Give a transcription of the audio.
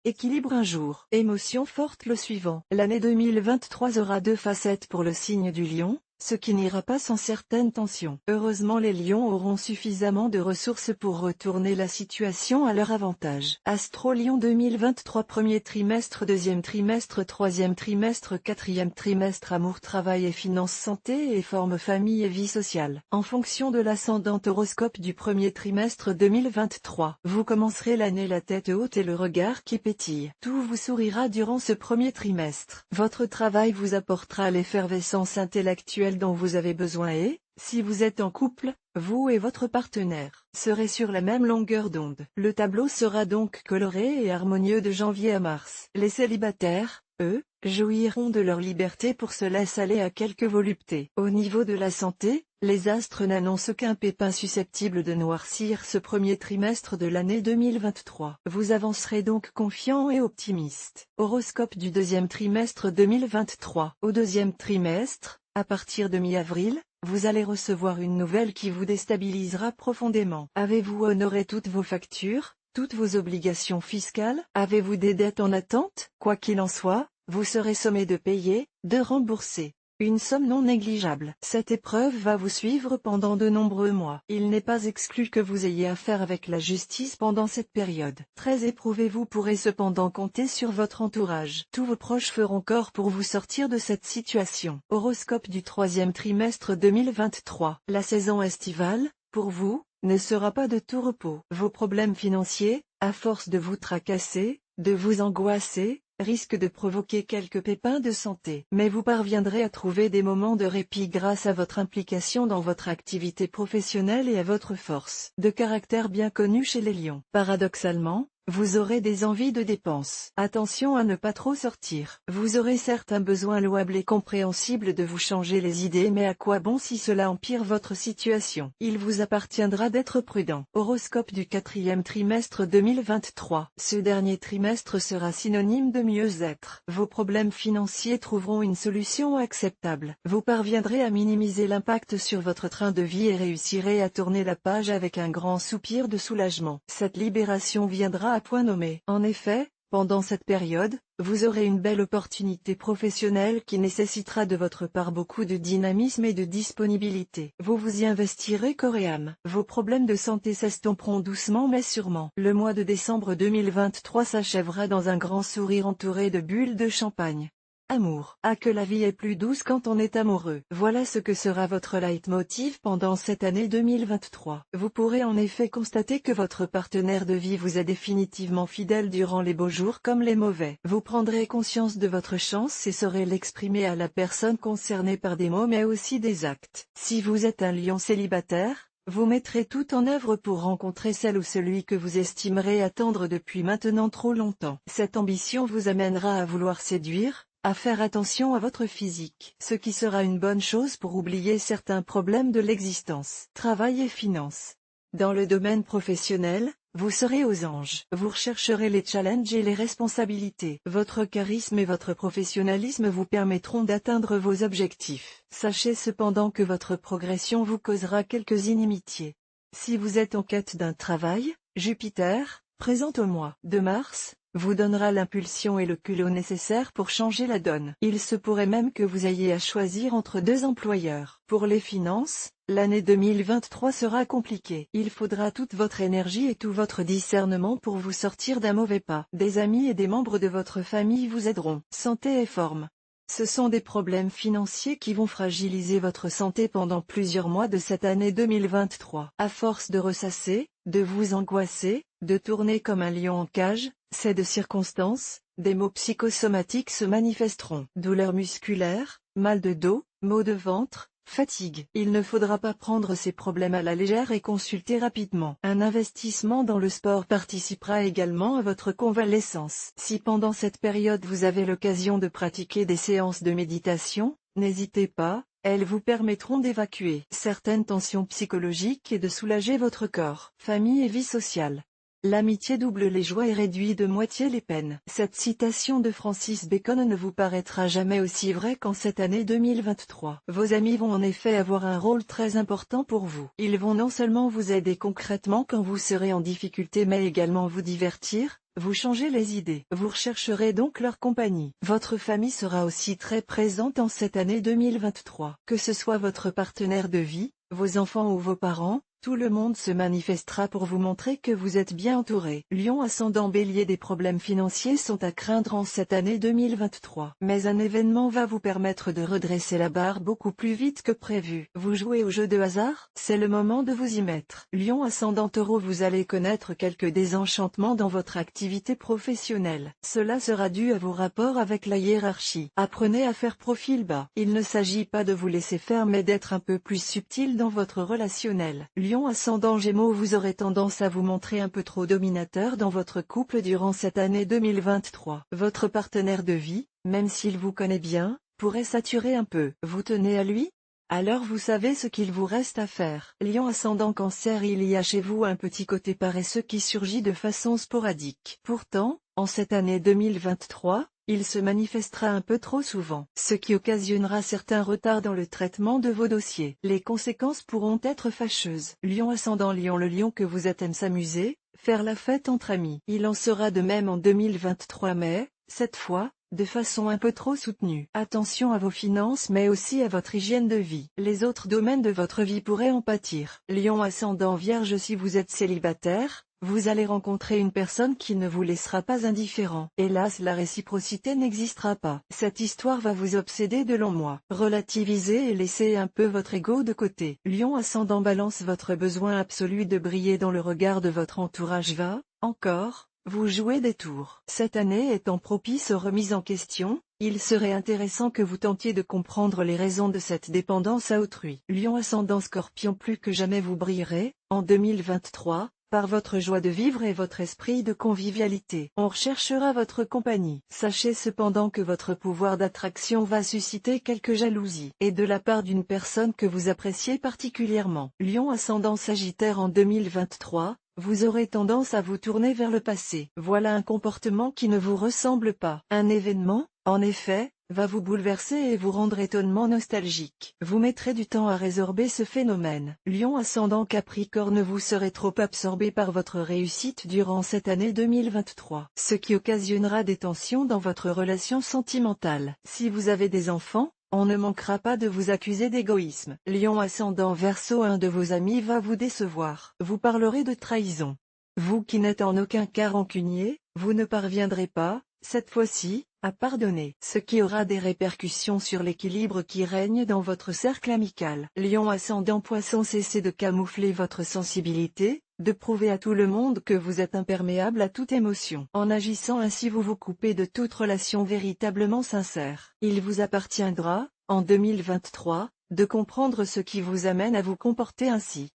Équilibre un jour. Émotion forte le suivant. L'année 2023 aura deux facettes pour le signe du Lion, ce qui n'ira pas sans certaines tensions. Heureusement les lions auront suffisamment de ressources pour retourner la situation à leur avantage. Astro Lion 2023 premier trimestre, deuxième trimestre, troisième trimestre, quatrième trimestre, amour, travail et finances, santé et forme, famille et vie sociale. En fonction de l'ascendant horoscope du premier trimestre 2023, vous commencerez l'année la tête haute et le regard qui pétille. Tout vous sourira durant ce premier trimestre. Votre travail vous apportera l'effervescence intellectuelle dont vous avez besoin et, si vous êtes en couple, vous et votre partenaire serez sur la même longueur d'onde. Le tableau sera donc coloré et harmonieux de janvier à mars. Les célibataires, eux, jouiront de leur liberté pour se laisser aller à quelques voluptés. Au niveau de la santé, les astres n'annoncent aucun pépin susceptible de noircir ce premier trimestre de l'année 2023. Vous avancerez donc confiant et optimiste. Horoscope du deuxième trimestre 2023. Au deuxième trimestre, à partir de mi-avril, vous allez recevoir une nouvelle qui vous déstabilisera profondément. Avez-vous honoré toutes vos factures, toutes vos obligations fiscales? Avez-vous des dettes en attente? Quoi qu'il en soit, vous serez sommé de payer, de rembourser une somme non négligeable. Cette épreuve va vous suivre pendant de nombreux mois. Il n'est pas exclu que vous ayez affaire avec la justice pendant cette période. Très éprouvé, vous pourrez cependant compter sur votre entourage. Tous vos proches feront corps pour vous sortir de cette situation. Horoscope du troisième trimestre 2023. La saison estivale, pour vous, ne sera pas de tout repos. Vos problèmes financiers, à force de vous tracasser, de vous angoisser, risque de provoquer quelques pépins de santé. Mais vous parviendrez à trouver des moments de répit grâce à votre implication dans votre activité professionnelle et à votre force de caractère bien connue chez les lions. Paradoxalement, vous aurez des envies de dépenses. Attention à ne pas trop sortir. Vous aurez certes un besoin louable et compréhensible de vous changer les idées, mais à quoi bon si cela empire votre situation? Il vous appartiendra d'être prudent. Horoscope du quatrième trimestre 2023. Ce dernier trimestre sera synonyme de mieux-être. Vos problèmes financiers trouveront une solution acceptable. Vous parviendrez à minimiser l'impact sur votre train de vie et réussirez à tourner la page avec un grand soupir de soulagement. Cette libération viendra à point nommé. En effet, pendant cette période, vous aurez une belle opportunité professionnelle qui nécessitera de votre part beaucoup de dynamisme et de disponibilité. Vous vous y investirez corps et âme. Vos problèmes de santé s'estomperont doucement mais sûrement. Le mois de décembre 2023 s'achèvera dans un grand sourire entouré de bulles de champagne. Amour. Ah, que la vie est plus douce quand on est amoureux. Voilà ce que sera votre leitmotiv pendant cette année 2023. Vous pourrez en effet constater que votre partenaire de vie vous est définitivement fidèle durant les beaux jours comme les mauvais. Vous prendrez conscience de votre chance et saurez l'exprimer à la personne concernée par des mots mais aussi des actes. Si vous êtes un lion célibataire, vous mettrez tout en œuvre pour rencontrer celle ou celui que vous estimerez attendre depuis maintenant trop longtemps. Cette ambition vous amènera à vouloir séduire, à faire attention à votre physique, ce qui sera une bonne chose pour oublier certains problèmes de l'existence. Travail et finances. Dans le domaine professionnel, vous serez aux anges. Vous rechercherez les challenges et les responsabilités. Votre charisme et votre professionnalisme vous permettront d'atteindre vos objectifs. Sachez cependant que votre progression vous causera quelques inimitiés. Si vous êtes en quête d'un travail, Jupiter, présent au mois de mars, vous donnera l'impulsion et le culot nécessaire pour changer la donne. Il se pourrait même que vous ayez à choisir entre deux employeurs. Pour les finances, l'année 2023 sera compliquée. Il faudra toute votre énergie et tout votre discernement pour vous sortir d'un mauvais pas. Des amis et des membres de votre famille vous aideront. Santé et forme. Ce sont des problèmes financiers qui vont fragiliser votre santé pendant plusieurs mois de cette année 2023. À force de ressasser, de vous angoisser, de tourner comme un lion en cage, ces deux circonstances, des maux psychosomatiques se manifesteront. Douleurs musculaires, mal de dos, maux de ventre, fatigue. Il ne faudra pas prendre ces problèmes à la légère et consulter rapidement. Un investissement dans le sport participera également à votre convalescence. Si pendant cette période vous avez l'occasion de pratiquer des séances de méditation, n'hésitez pas, elles vous permettront d'évacuer certaines tensions psychologiques et de soulager votre corps. Famille et vie sociale. L'amitié double les joies et réduit de moitié les peines. Cette citation de Francis Bacon ne vous paraîtra jamais aussi vraie qu'en cette année 2023. Vos amis vont en effet avoir un rôle très important pour vous. Ils vont non seulement vous aider concrètement quand vous serez en difficulté mais également vous divertir, vous changez les idées. Vous rechercherez donc leur compagnie. Votre famille sera aussi très présente en cette année 2023. Que ce soit votre partenaire de vie, vos enfants ou vos parents, tout le monde se manifestera pour vous montrer que vous êtes bien entouré. Lion ascendant Bélier, des problèmes financiers sont à craindre en cette année 2023. Mais un événement va vous permettre de redresser la barre beaucoup plus vite que prévu. Vous jouez au jeu de hasard? C'est le moment de vous y mettre. Lion ascendant Taureau, vous allez connaître quelques désenchantements dans votre activité professionnelle. Cela sera dû à vos rapports avec la hiérarchie. Apprenez à faire profil bas. Il ne s'agit pas de vous laisser faire mais d'être un peu plus subtil dans votre relationnel. Lion ascendant Gémeaux, vous aurez tendance à vous montrer un peu trop dominateur dans votre couple durant cette année 2023. Votre partenaire de vie, même s'il vous connaît bien, pourrait saturer un peu. Vous tenez à lui? Alors vous savez ce qu'il vous reste à faire. Lion ascendant Cancer, il y a chez vous un petit côté paresseux qui surgit de façon sporadique. Pourtant, en cette année 2023, il se manifestera un peu trop souvent, ce qui occasionnera certains retards dans le traitement de vos dossiers. Les conséquences pourront être fâcheuses. Lion ascendant Lion, le lion que vous êtes aime s'amuser, faire la fête entre amis. Il en sera de même en 2023 mais, cette fois, de façon un peu trop soutenue. Attention à vos finances mais aussi à votre hygiène de vie. Les autres domaines de votre vie pourraient en pâtir. Lion ascendant Vierge, si vous êtes célibataire, vous allez rencontrer une personne qui ne vous laissera pas indifférent. Hélas, la réciprocité n'existera pas. Cette histoire va vous obséder de longs mois. Relativisez et laissez un peu votre ego de côté. Lion ascendant Balance, votre besoin absolu de briller dans le regard de votre entourage va, encore, vous jouer des tours. Cette année étant propice aux remises en question, il serait intéressant que vous tentiez de comprendre les raisons de cette dépendance à autrui. Lion ascendant Scorpion, plus que jamais vous brillerez, en 2023, par votre joie de vivre et votre esprit de convivialité. On recherchera votre compagnie. Sachez cependant que votre pouvoir d'attraction va susciter quelques jalousies, et de la part d'une personne que vous appréciez particulièrement. Lion ascendant Sagittaire, en 2023, vous aurez tendance à vous tourner vers le passé. Voilà un comportement qui ne vous ressemble pas. Un événement, en effet, va vous bouleverser et vous rendre étonnement nostalgique. Vous mettrez du temps à résorber ce phénomène. Lion ascendant Capricorne, vous serez trop absorbé par votre réussite durant cette année 2023, ce qui occasionnera des tensions dans votre relation sentimentale. Si vous avez des enfants, on ne manquera pas de vous accuser d'égoïsme. Lion ascendant Verseau, un de vos amis va vous décevoir. Vous parlerez de trahison. Vous qui n'êtes en aucun cas rancunier, vous ne parviendrez pas, cette fois-ci, à pardonner, ce qui aura des répercussions sur l'équilibre qui règne dans votre cercle amical. Lion ascendant Poisson, cessez de camoufler votre sensibilité, de prouver à tout le monde que vous êtes imperméable à toute émotion. En agissant ainsi, vous vous coupez de toute relation véritablement sincère. Il vous appartiendra, en 2023, de comprendre ce qui vous amène à vous comporter ainsi.